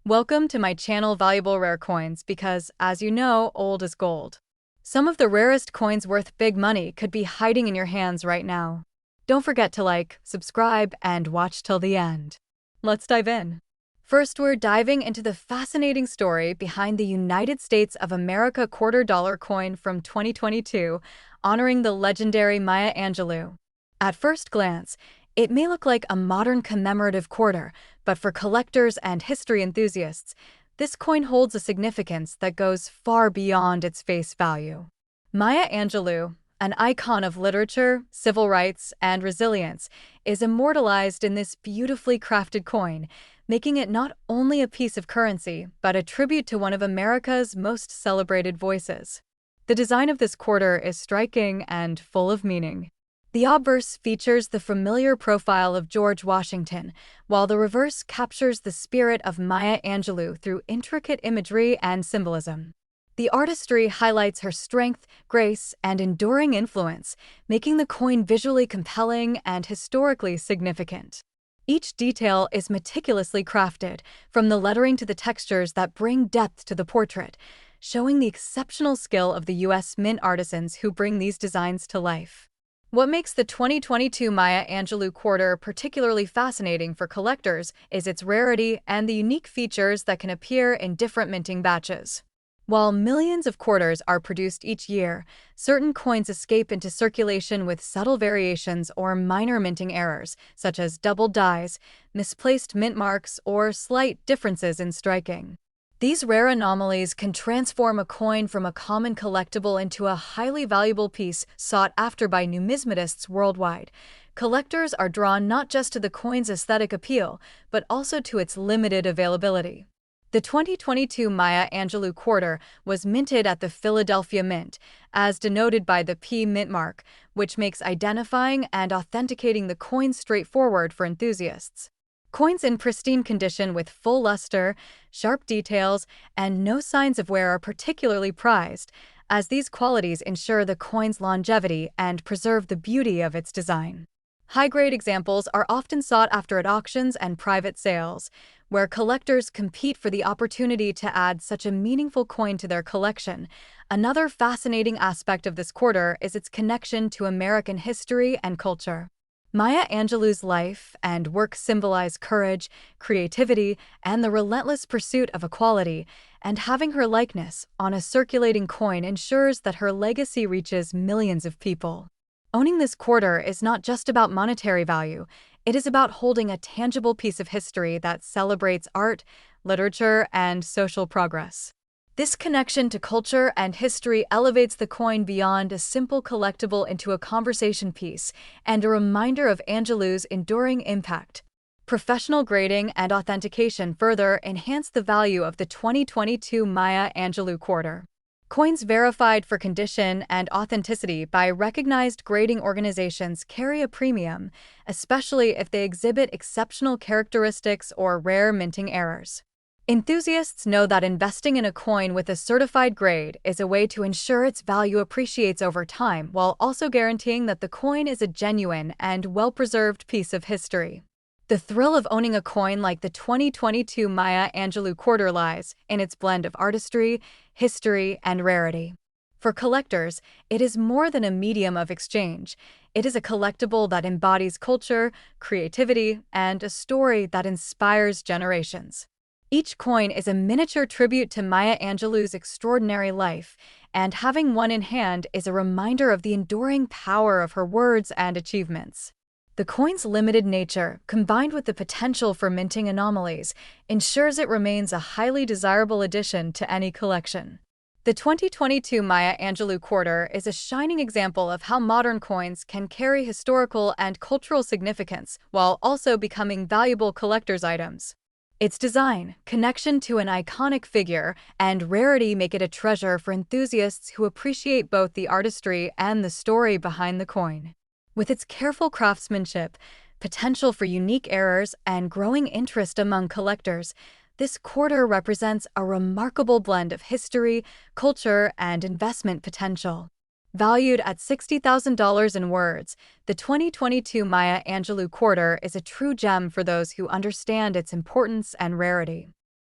Welcome to my channel Valuable Rare Coins because, as you know, old is gold. Some of the rarest coins worth big money could be hiding in your hands right now. Don't forget to like, subscribe, and watch till the end. Let's dive in. First, we're diving into the fascinating story behind the United States of America $quarter coin from 2022, honoring the legendary Maya Angelou. At first glance, it may look like a modern commemorative quarter, but for collectors and history enthusiasts, this coin holds a significance that goes far beyond its face value. Maya Angelou, an icon of literature, civil rights, and resilience, is immortalized in this beautifully crafted coin, making it not only a piece of currency, but a tribute to one of America's most celebrated voices. The design of this quarter is striking and full of meaning. The obverse features the familiar profile of George Washington, while the reverse captures the spirit of Maya Angelou through intricate imagery and symbolism. The artistry highlights her strength, grace, and enduring influence, making the coin visually compelling and historically significant. Each detail is meticulously crafted, from the lettering to the textures that bring depth to the portrait, showing the exceptional skill of the U.S. mint artisans who bring these designs to life. What makes the 2022 Maya Angelou quarter particularly fascinating for collectors is its rarity and the unique features that can appear in different minting batches. While millions of quarters are produced each year, certain coins escape into circulation with subtle variations or minor minting errors, such as doubled dies, misplaced mint marks, or slight differences in striking. These rare anomalies can transform a coin from a common collectible into a highly valuable piece sought after by numismatists worldwide. Collectors are drawn not just to the coin's aesthetic appeal, but also to its limited availability. The 2022 Maya Angelou quarter was minted at the Philadelphia Mint, as denoted by the P mint mark, which makes identifying and authenticating the coin straightforward for enthusiasts. Coins in pristine condition with full luster, sharp details, and no signs of wear are particularly prized, as these qualities ensure the coin's longevity and preserve the beauty of its design. High-grade examples are often sought after at auctions and private sales, where collectors compete for the opportunity to add such a meaningful coin to their collection. Another fascinating aspect of this quarter is its connection to American history and culture. Maya Angelou's life and work symbolize courage, creativity, and the relentless pursuit of equality, and having her likeness on a circulating coin ensures that her legacy reaches millions of people. Owning this quarter is not just about monetary value, it is about holding a tangible piece of history that celebrates art, literature, and social progress. This connection to culture and history elevates the coin beyond a simple collectible into a conversation piece and a reminder of Angelou's enduring impact. Professional grading and authentication further enhance the value of the 2022 Maya Angelou quarter. Coins verified for condition and authenticity by recognized grading organizations carry a premium, especially if they exhibit exceptional characteristics or rare minting errors. Enthusiasts know that investing in a coin with a certified grade is a way to ensure its value appreciates over time while also guaranteeing that the coin is a genuine and well-preserved piece of history. The thrill of owning a coin like the 2022 Maya Angelou quarter lies in its blend of artistry, history, and rarity. For collectors, it is more than a medium of exchange. It is a collectible that embodies culture, creativity, and a story that inspires generations. Each coin is a miniature tribute to Maya Angelou's extraordinary life, and having one in hand is a reminder of the enduring power of her words and achievements. The coin's limited nature, combined with the potential for minting anomalies, ensures it remains a highly desirable addition to any collection. The 2022 Maya Angelou quarter is a shining example of how modern coins can carry historical and cultural significance while also becoming valuable collector's items. Its design, connection to an iconic figure, and rarity make it a treasure for enthusiasts who appreciate both the artistry and the story behind the coin. With its careful craftsmanship, potential for unique errors, and growing interest among collectors, this quarter represents a remarkable blend of history, culture, and investment potential. Valued at $60,000 in words, the 2022 Maya Angelou quarter is a true gem for those who understand its importance and rarity.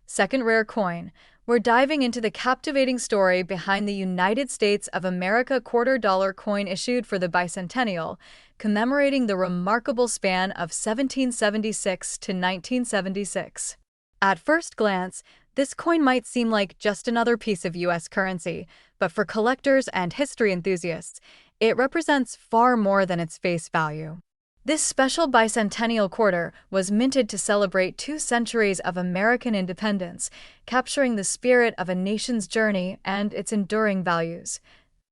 Second rare coin. We're diving into the captivating story behind the United States of America $quarter-dollar coin issued for the bicentennial, commemorating the remarkable span of 1776 to 1976. At first glance, this coin might seem like just another piece of U.S. currency, but for collectors and history enthusiasts, it represents far more than its face value. This special bicentennial quarter was minted to celebrate 2 centuries of American independence, capturing the spirit of a nation's journey and its enduring values,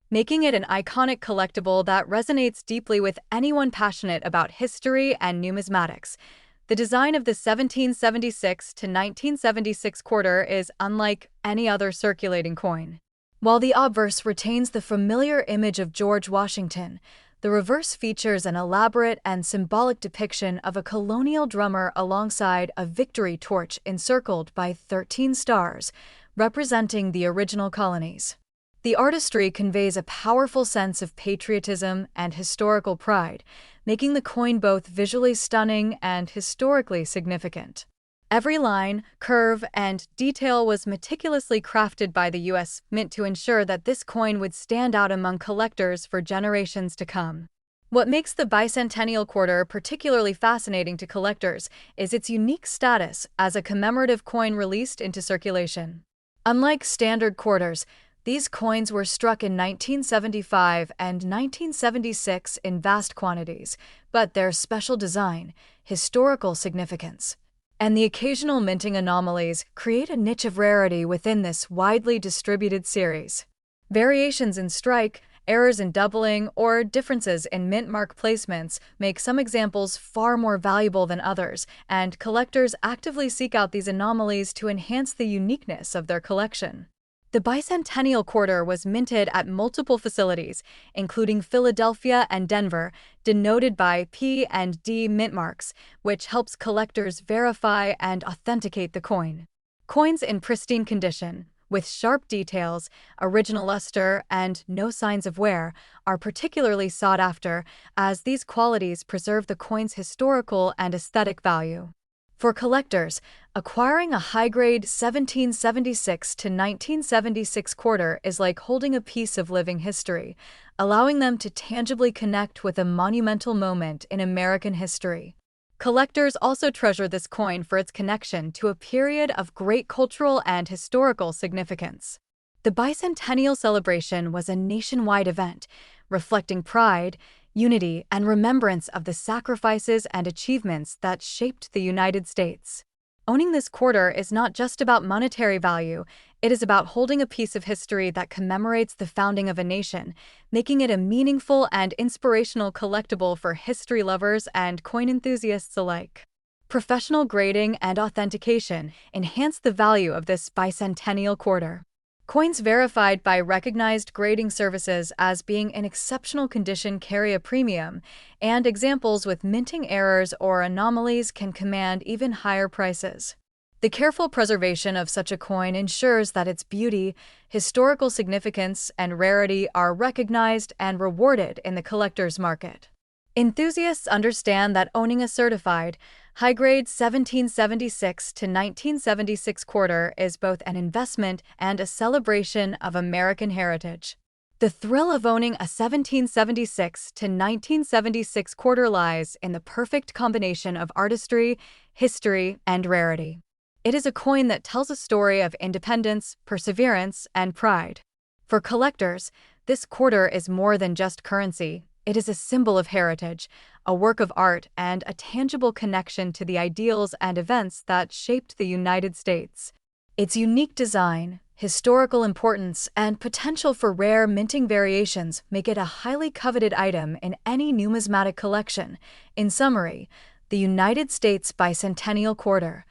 making it an iconic collectible that resonates deeply with anyone passionate about history and numismatics. The design of the 1776 to 1976 quarter is unlike any other circulating coin. While the obverse retains the familiar image of George Washington, the reverse features an elaborate and symbolic depiction of a colonial drummer alongside a victory torch encircled by 13 stars, representing the original colonies. The artistry conveys a powerful sense of patriotism and historical pride, making the coin both visually stunning and historically significant. Every line, curve, and detail was meticulously crafted by the U.S. Mint to ensure that this coin would stand out among collectors for generations to come. What makes the bicentennial quarter particularly fascinating to collectors is its unique status as a commemorative coin released into circulation. Unlike standard quarters, these coins were struck in 1975 and 1976 in vast quantities, but their special design, historical significance, and the occasional minting anomalies create a niche of rarity within this widely distributed series. Variations in strike, errors in doubling, or differences in mint mark placements make some examples far more valuable than others, and collectors actively seek out these anomalies to enhance the uniqueness of their collection. The bicentennial quarter was minted at multiple facilities, including Philadelphia and Denver, denoted by P and D mint marks, which helps collectors verify and authenticate the coin. Coins in pristine condition, with sharp details, original luster, and no signs of wear, are particularly sought after, as these qualities preserve the coin's historical and aesthetic value. For collectors, acquiring a high-grade 1776 to 1976 quarter is like holding a piece of living history, allowing them to tangibly connect with a monumental moment in American history. Collectors also treasure this coin for its connection to a period of great cultural and historical significance. The bicentennial celebration was a nationwide event, reflecting pride, unity, and remembrance of the sacrifices and achievements that shaped the United States. Owning this quarter is not just about monetary value, it is about holding a piece of history that commemorates the founding of a nation, making it a meaningful and inspirational collectible for history lovers and coin enthusiasts alike. Professional grading and authentication enhance the value of this bicentennial quarter. Coins verified by recognized grading services as being in exceptional condition carry a premium, and examples with minting errors or anomalies can command even higher prices. The careful preservation of such a coin ensures that its beauty, historical significance, and rarity are recognized and rewarded in the collector's market. Enthusiasts understand that owning a certified, high-grade 1776 to 1976 quarter is both an investment and a celebration of American heritage. The thrill of owning a 1776 to 1976 quarter lies in the perfect combination of artistry, history, and rarity. It is a coin that tells a story of independence, perseverance, and pride. For collectors, this quarter is more than just currency. It is a symbol of heritage, a work of art, and a tangible connection to the ideals and events that shaped the United States. Its unique design, historical importance, and potential for rare minting variations make it a highly coveted item in any numismatic collection. In summary, the United States Bicentennial Quarter,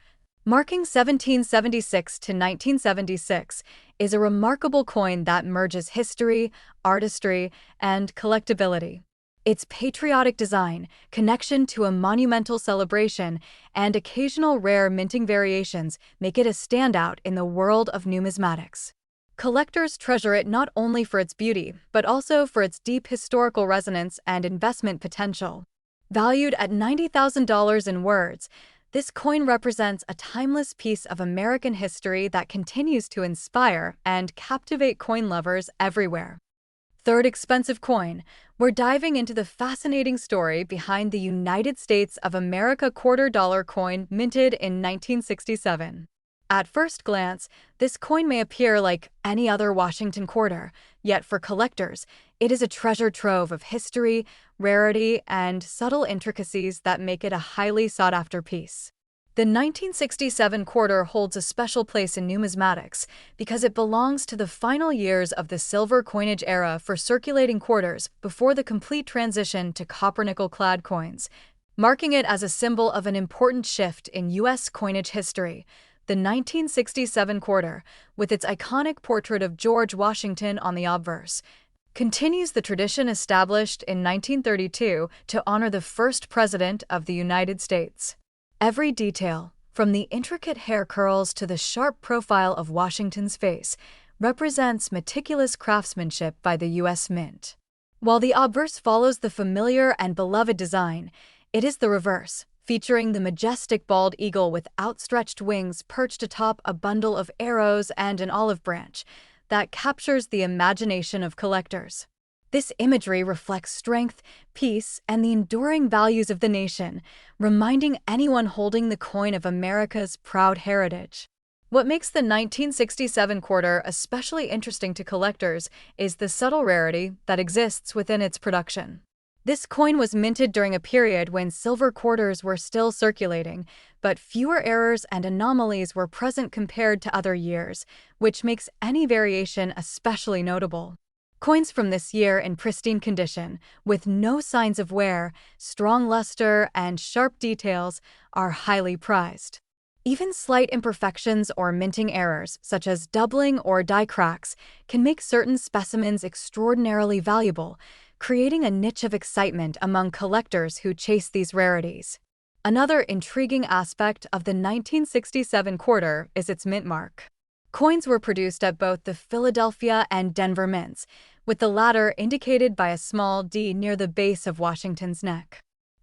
marking 1776 to 1976, is a remarkable coin that merges history, artistry, and collectability. Its patriotic design, connection to a monumental celebration, and occasional rare minting variations make it a standout in the world of numismatics. Collectors treasure it not only for its beauty, but also for its deep historical resonance and investment potential. Valued at $90,000 in words, This coin represents a timeless piece of American history that continues to inspire and captivate coin lovers everywhere. Third expensive coin, we're diving into the fascinating story behind the United States of America $quarter coin minted in 1967. At first glance, this coin may appear like any other Washington quarter, yet for collectors, it is a treasure trove of history, rarity, and subtle intricacies that make it a highly sought-after piece. The 1967 quarter holds a special place in numismatics because it belongs to the final years of the silver coinage era for circulating quarters before the complete transition to copper-nickel-clad coins, marking it as a symbol of an important shift in U.S. coinage history. The 1967 quarter, with its iconic portrait of George Washington on the obverse, continues the tradition established in 1932 to honor the first president of the United States. Every detail, from the intricate hair curls to the sharp profile of Washington's face, represents meticulous craftsmanship by the U.S. Mint. While the obverse follows the familiar and beloved design, it is the reverse, featuring the majestic bald eagle with outstretched wings perched atop a bundle of arrows and an olive branch, that captures the imagination of collectors. This imagery reflects strength, peace, and the enduring values of the nation, reminding anyone holding the coin of America's proud heritage. What makes the 1967 quarter especially interesting to collectors is the subtle rarity that exists within its production. This coin was minted during a period when silver quarters were still circulating, but fewer errors and anomalies were present compared to other years, which makes any variation especially notable. Coins from this year in pristine condition, with no signs of wear, strong luster, and sharp details, are highly prized. Even slight imperfections or minting errors, such as doubling or die cracks, can make certain specimens extraordinarily valuable, creating a niche of excitement among collectors who chase these rarities. Another intriguing aspect of the 1967 quarter is its mint mark. Coins were produced at both the Philadelphia and Denver mints, with the latter indicated by a small D near the base of Washington's neck.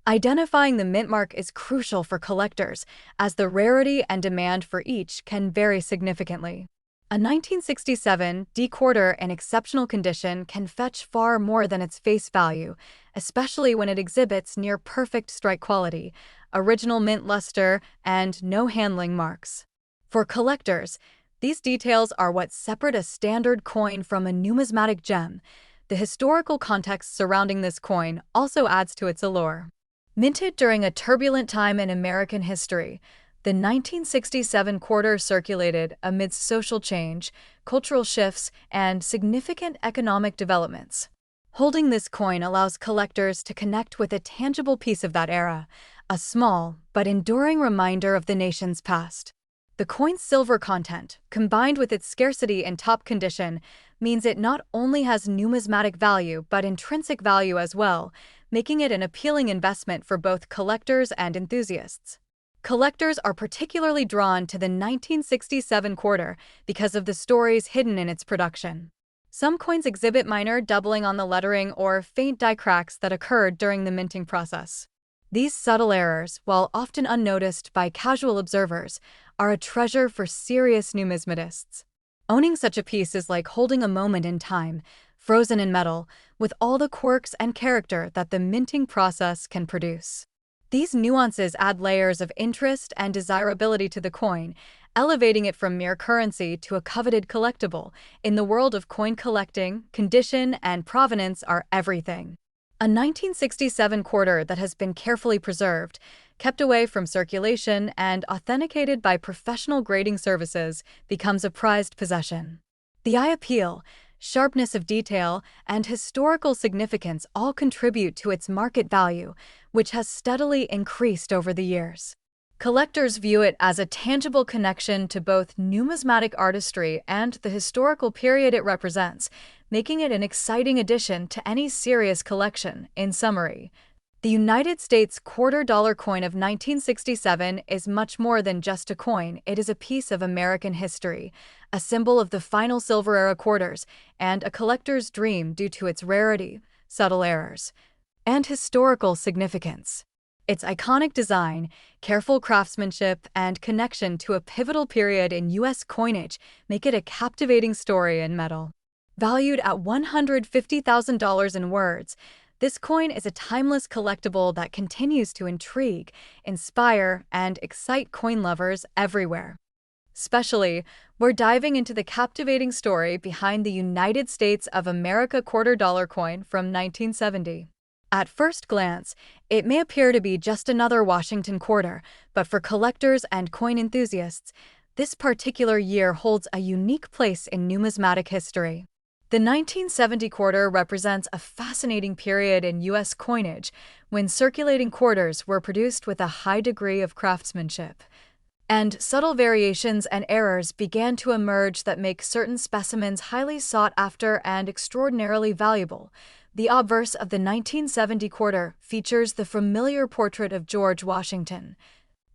Identifying the mint mark is crucial for collectors, as the rarity and demand for each can vary significantly. A 1967 D quarter in exceptional condition can fetch far more than its face value, especially when it exhibits near-perfect strike quality, original mint luster, and no handling marks. For collectors, these details are what separate a standard coin from a numismatic gem. The historical context surrounding this coin also adds to its allure. Minted during a turbulent time in American history, the 1967 quarter circulated amidst social change, cultural shifts, and significant economic developments. Holding this coin allows collectors to connect with a tangible piece of that era, a small but enduring reminder of the nation's past. The coin's silver content, combined with its scarcity in top condition, means it not only has numismatic value but intrinsic value as well, making it an appealing investment for both collectors and enthusiasts. Collectors are particularly drawn to the 1967 quarter because of the stories hidden in its production. Some coins exhibit minor doubling on the lettering or faint die cracks that occurred during the minting process. These subtle errors, while often unnoticed by casual observers, are a treasure for serious numismatists. Owning such a piece is like holding a moment in time, frozen in metal, with all the quirks and character that the minting process can produce. These nuances add layers of interest and desirability to the coin, elevating it from mere currency to a coveted collectible. In the world of coin collecting, condition and provenance are everything. A 1967 quarter that has been carefully preserved, kept away from circulation, and authenticated by professional grading services becomes a prized possession. The eye appeal, sharpness of detail, and historical significance all contribute to its market value, which has steadily increased over the years. Collectors view it as a tangible connection to both numismatic artistry and the historical period it represents, making it an exciting addition to any serious collection. In summary, the United States $quarter coin of 1967 is much more than just a coin. It is a piece of American history, a symbol of the final silver era quarters, and a collector's dream due to its rarity, subtle errors, and historical significance. Its iconic design, careful craftsmanship, and connection to a pivotal period in U.S. coinage make it a captivating story in metal. Valued at $150,000 in words, this coin is a timeless collectible that continues to intrigue, inspire, and excite coin lovers everywhere. Especially, we're diving into the captivating story behind the United States of America $quarter coin from 1970. At first glance, it may appear to be just another Washington quarter, but for collectors and coin enthusiasts, this particular year holds a unique place in numismatic history. The 1970 quarter represents a fascinating period in U.S. coinage when circulating quarters were produced with a high degree of craftsmanship. And subtle variations and errors began to emerge that make certain specimens highly sought after and extraordinarily valuable. The obverse of the 1970 quarter features the familiar portrait of George Washington,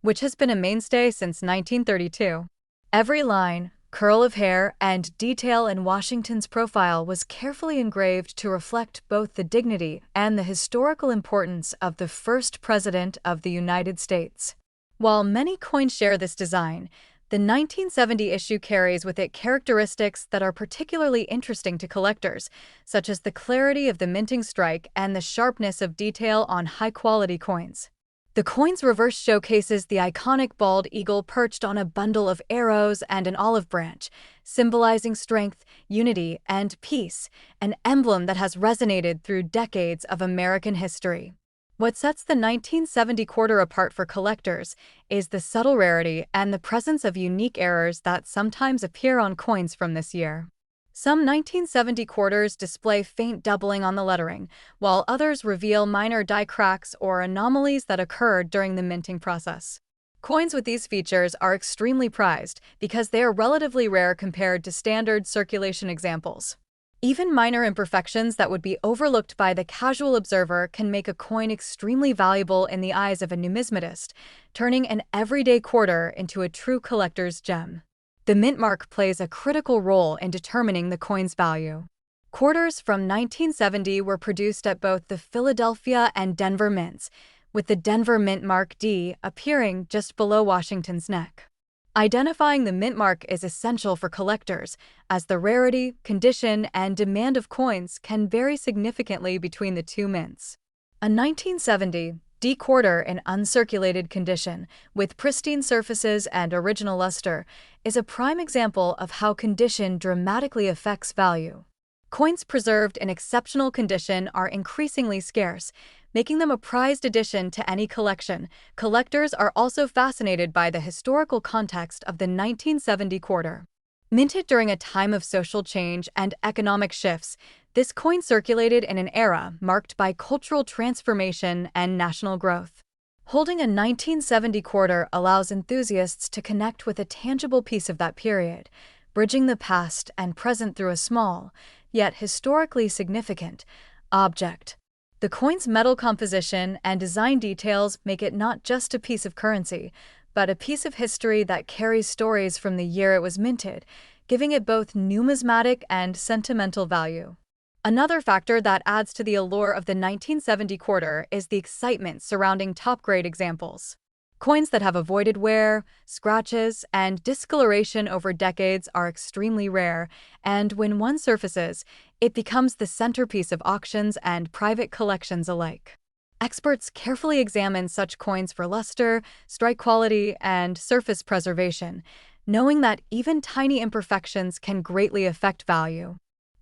which has been a mainstay since 1932. Every line, curl of hair, and detail in Washington's profile was carefully engraved to reflect both the dignity and the historical importance of the first president of the United States. While many coins share this design, the 1970 issue carries with it characteristics that are particularly interesting to collectors, such as the clarity of the minting strike and the sharpness of detail on high-quality coins. The coin's reverse showcases the iconic bald eagle perched on a bundle of arrows and an olive branch, symbolizing strength, unity, and peace, an emblem that has resonated through decades of American history. What sets the 1970 quarter apart for collectors is the subtle rarity and the presence of unique errors that sometimes appear on coins from this year. Some 1970 quarters display faint doubling on the lettering, while others reveal minor die cracks or anomalies that occurred during the minting process. Coins with these features are extremely prized because they are relatively rare compared to standard circulation examples. Even minor imperfections that would be overlooked by the casual observer can make a coin extremely valuable in the eyes of a numismatist, turning an everyday quarter into a true collector's gem. The mint mark plays a critical role in determining the coin's value. Quarters from 1970 were produced at both the Philadelphia and Denver mints, with the Denver mint mark D appearing just below Washington's neck. Identifying the mint mark is essential for collectors, as the rarity, condition, and demand of coins can vary significantly between the two mints. A 1970 D quarter in uncirculated condition, with pristine surfaces and original luster, is a prime example of how condition dramatically affects value. Coins preserved in exceptional condition are increasingly scarce, making them a prized addition to any collection. Collectors are also fascinated by the historical context of the 1970 quarter. Minted during a time of social change and economic shifts, this coin circulated in an era marked by cultural transformation and national growth. Holding a 1970 quarter allows enthusiasts to connect with a tangible piece of that period, bridging the past and present through a small, yet historically significant, object. The coin's metal composition and design details make it not just a piece of currency, but a piece of history that carries stories from the year it was minted, giving it both numismatic and sentimental value. Another factor that adds to the allure of the 1970 quarter is the excitement surrounding top-grade examples. Coins that have avoided wear, scratches, and discoloration over decades are extremely rare, and when one surfaces, it becomes the centerpiece of auctions and private collections alike. Experts carefully examine such coins for luster, strike quality, and surface preservation, knowing that even tiny imperfections can greatly affect value.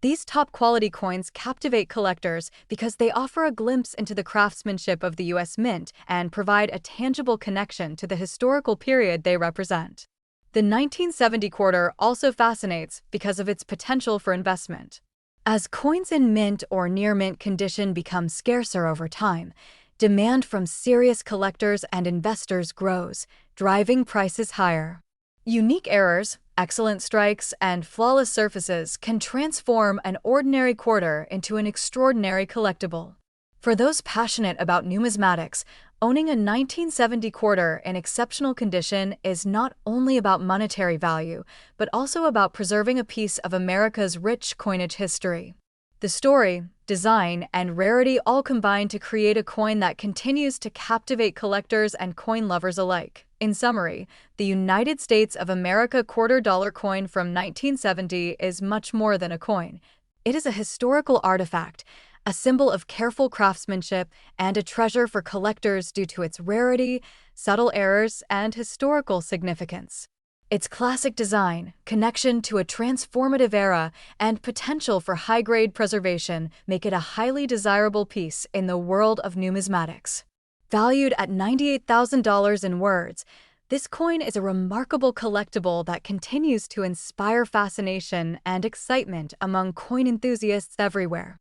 These top-quality coins captivate collectors because they offer a glimpse into the craftsmanship of the U.S. Mint and provide a tangible connection to the historical period they represent. The 1970 quarter also fascinates because of its potential for investment. As coins in mint or near-mint condition become scarcer over time, demand from serious collectors and investors grows, driving prices higher. Unique errors, excellent strikes, and flawless surfaces can transform an ordinary quarter into an extraordinary collectible. For those passionate about numismatics, owning a 1970 quarter in exceptional condition is not only about monetary value, but also about preserving a piece of America's rich coinage history. The story, design, and rarity all combine to create a coin that continues to captivate collectors and coin lovers alike. In summary, the United States of America $quarter-dollar coin from 1970 is much more than a coin. It is a historical artifact, a symbol of careful craftsmanship, and a treasure for collectors due to its rarity, subtle errors, and historical significance. Its classic design, connection to a transformative era, and potential for high-grade preservation make it a highly desirable piece in the world of numismatics. Valued at $98,000 in words, this coin is a remarkable collectible that continues to inspire fascination and excitement among coin enthusiasts everywhere.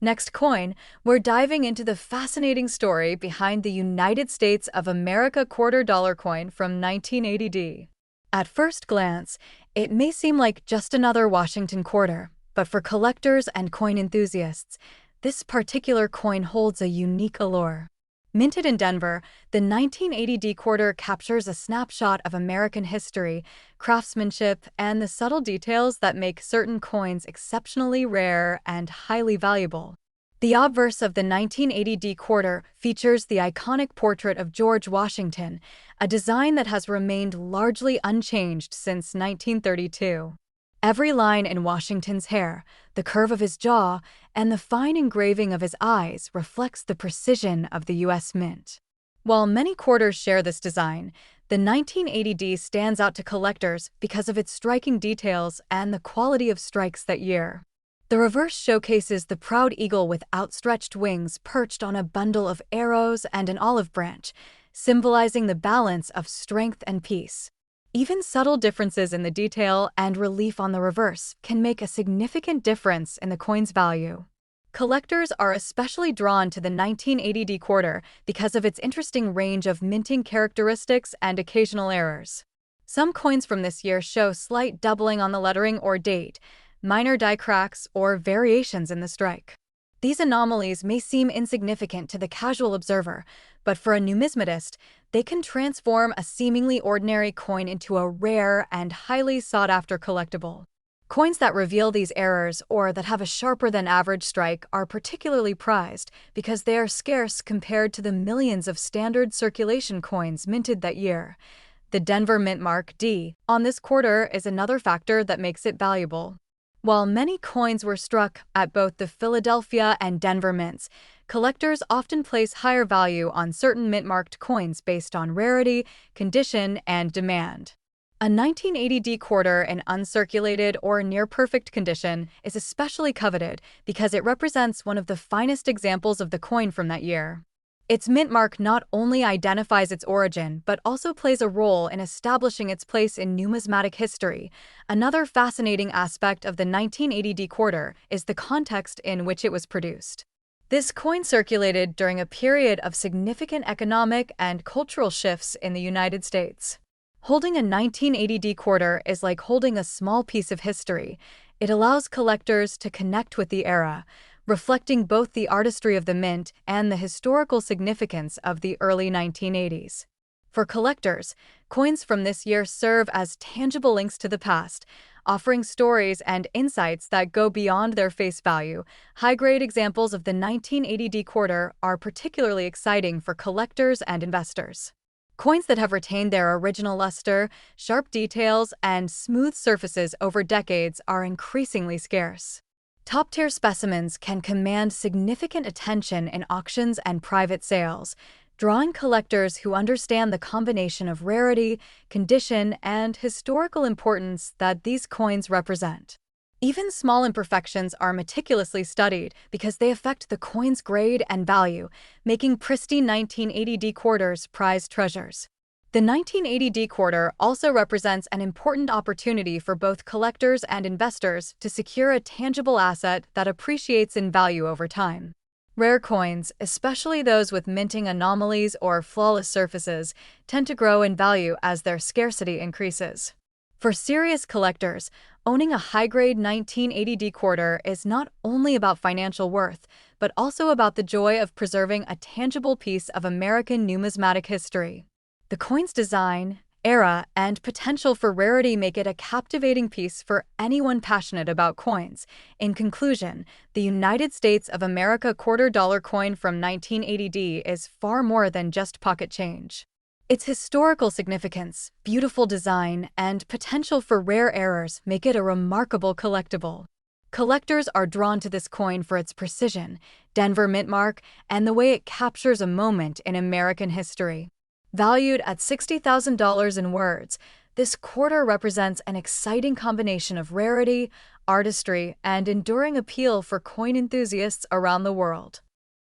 Next coin, we're diving into the fascinating story behind the United States of America $quarter-dollar coin from 1980. At first glance, it may seem like just another Washington quarter, but for collectors and coin enthusiasts, this particular coin holds a unique allure. Minted in Denver, the 1980 quarter captures a snapshot of American history, craftsmanship, and the subtle details that make certain coins exceptionally rare and highly valuable. The obverse of the 1980 quarter features the iconic portrait of George Washington, a design that has remained largely unchanged since 1932. Every line in Washington's hair, the curve of his jaw, and the fine engraving of his eyes reflects the precision of the U.S. Mint. While many quarters share this design, the 1980 stands out to collectors because of its striking details and the quality of strikes that year. The reverse showcases the proud eagle with outstretched wings perched on a bundle of arrows and an olive branch, symbolizing the balance of strength and peace. Even subtle differences in the detail and relief on the reverse can make a significant difference in the coin's value. Collectors are especially drawn to the 1980 quarter because of its interesting range of minting characteristics and occasional errors. Some coins from this year show slight doubling on the lettering or date, minor die cracks, or variations in the strike. These anomalies may seem insignificant to the casual observer, but for a numismatist, they can transform a seemingly ordinary coin into a rare and highly sought-after collectible. Coins that reveal these errors or that have a sharper-than-average strike are particularly prized because they are scarce compared to the millions of standard circulation coins minted that year. The Denver Mint Mark D on this quarter is another factor that makes it valuable. While many coins were struck at both the Philadelphia and Denver mints, collectors often place higher value on certain mint-marked coins based on rarity, condition, and demand. A 1980 quarter in uncirculated or near-perfect condition is especially coveted because it represents one of the finest examples of the coin from that year. Its mint mark not only identifies its origin, but also plays a role in establishing its place in numismatic history. Another fascinating aspect of the 1980 quarter is the context in which it was produced. This coin circulated during a period of significant economic and cultural shifts in the United States. Holding a 1980 quarter is like holding a small piece of history. It allows collectors to connect with the era, reflecting both the artistry of the mint and the historical significance of the early 1980s. For collectors, coins from this year serve as tangible links to the past, offering stories and insights that go beyond their face value. High-grade examples of the 1980 quarter are particularly exciting for collectors and investors. Coins that have retained their original luster, sharp details, and smooth surfaces over decades are increasingly scarce. Top-tier specimens can command significant attention in auctions and private sales, drawing collectors who understand the combination of rarity, condition, and historical importance that these coins represent. Even small imperfections are meticulously studied because they affect the coin's grade and value, making pristine 1980 quarters prized treasures. The 1980 quarter also represents an important opportunity for both collectors and investors to secure a tangible asset that appreciates in value over time. Rare coins, especially those with minting anomalies or flawless surfaces, tend to grow in value as their scarcity increases. For serious collectors, owning a high-grade 1980 quarter is not only about financial worth, but also about the joy of preserving a tangible piece of American numismatic history. The coin's design, era, and potential for rarity make it a captivating piece for anyone passionate about coins. In conclusion, the United States of America $quarter coin from 1980 is far more than just pocket change. Its historical significance, beautiful design, and potential for rare errors make it a remarkable collectible. Collectors are drawn to this coin for its precision, Denver mint mark, and the way it captures a moment in American history. Valued at $60,000 in words, this quarter represents an exciting combination of rarity, artistry, and enduring appeal for coin enthusiasts around the world.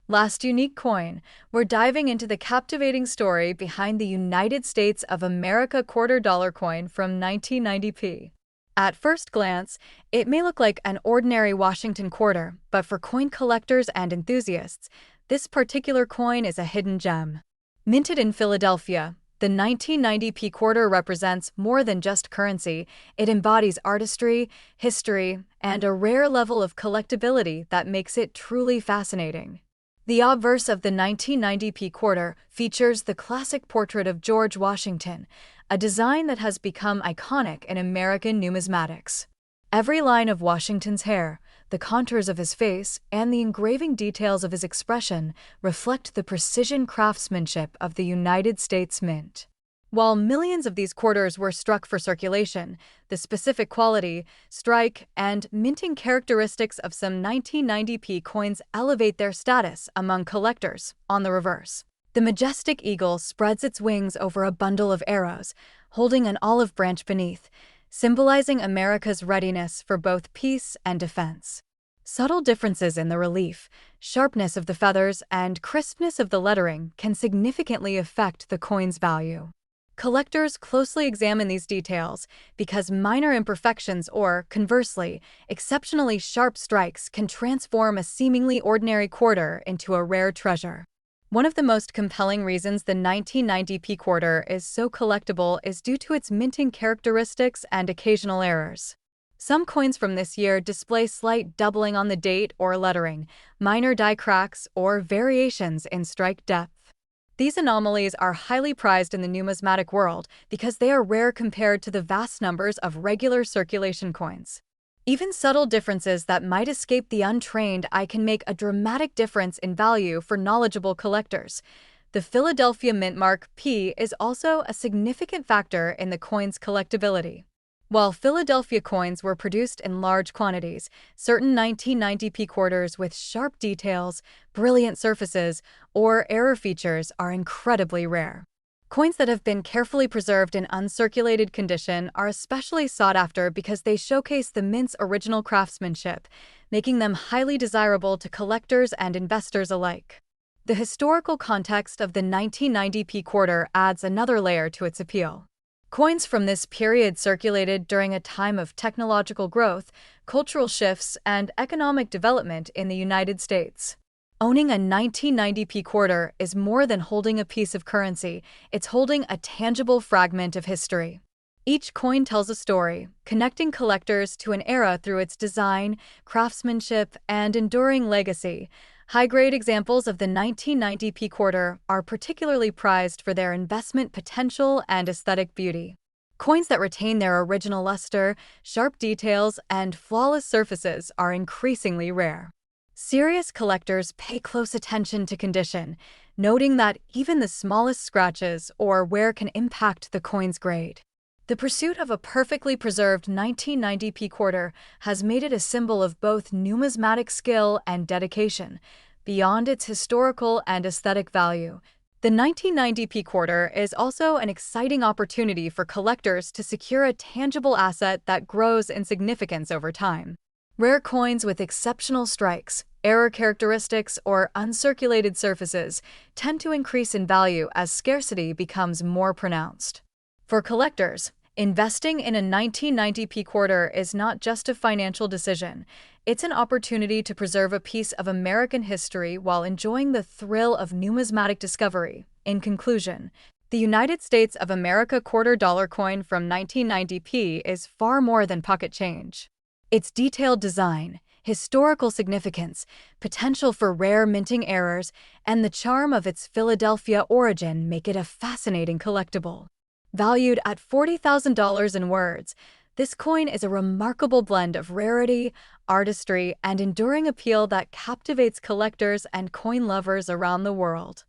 Last unique coin, we're diving into the captivating story behind the United States of America $quarter coin from 1990p. At first glance, it may look like an ordinary Washington quarter, but for coin collectors and enthusiasts, this particular coin is a hidden gem. Minted in Philadelphia, the 1990p quarter represents more than just currency. It embodies artistry, history, and a rare level of collectability that makes it truly fascinating. The obverse of the 1990p quarter features the classic portrait of George Washington, a design that has become iconic in American numismatics. Every line of Washington's hair, the contours of his face, and the engraving details of his expression reflect the precision craftsmanship of the United States Mint. While millions of these quarters were struck for circulation, the specific quality, strike, and minting characteristics of some 1990p coins elevate their status among collectors. On the reverse, the majestic eagle spreads its wings over a bundle of arrows, holding an olive branch beneath, symbolizing America's readiness for both peace and defense. Subtle differences in the relief, sharpness of the feathers, and crispness of the lettering can significantly affect the coin's value. Collectors closely examine these details because minor imperfections or, conversely, exceptionally sharp strikes can transform a seemingly ordinary quarter into a rare treasure. One of the most compelling reasons the 1990p quarter is so collectible is due to its minting characteristics and occasional errors. Some coins from this year display slight doubling on the date or lettering, minor die cracks, or variations in strike depth. These anomalies are highly prized in the numismatic world because they are rare compared to the vast numbers of regular circulation coins. Even subtle differences that might escape the untrained eye can make a dramatic difference in value for knowledgeable collectors. The Philadelphia mint mark P is also a significant factor in the coin's collectability. While Philadelphia coins were produced in large quantities, certain 1990p quarters with sharp details, brilliant surfaces, or error features are incredibly rare. Coins that have been carefully preserved in uncirculated condition are especially sought after because they showcase the mint's original craftsmanship, making them highly desirable to collectors and investors alike. The historical context of the 1990p quarter adds another layer to its appeal. Coins from this period circulated during a time of technological growth, cultural shifts, and economic development in the United States. Owning a 1990p quarter is more than holding a piece of currency, it's holding a tangible fragment of history. Each coin tells a story, connecting collectors to an era through its design, craftsmanship, and enduring legacy. High-grade examples of the 1990p quarter are particularly prized for their investment potential and aesthetic beauty. Coins that retain their original luster, sharp details, and flawless surfaces are increasingly rare. Serious collectors pay close attention to condition, noting that even the smallest scratches or wear can impact the coin's grade. The pursuit of a perfectly preserved 1990p quarter has made it a symbol of both numismatic skill and dedication. Beyond its historical and aesthetic value, the 1990p quarter is also an exciting opportunity for collectors to secure a tangible asset that grows in significance over time. Rare coins with exceptional strikes, error characteristics, or uncirculated surfaces tend to increase in value as scarcity becomes more pronounced. For collectors, investing in a 1990p quarter is not just a financial decision. It's an opportunity to preserve a piece of American history while enjoying the thrill of numismatic discovery. In conclusion, the United States of America $quarter coin from 1990p is far more than pocket change. Its detailed design, historical significance, potential for rare minting errors, and the charm of its Philadelphia origin make it a fascinating collectible. Valued at $40,000 in words, this coin is a remarkable blend of rarity, artistry, and enduring appeal that captivates collectors and coin lovers around the world.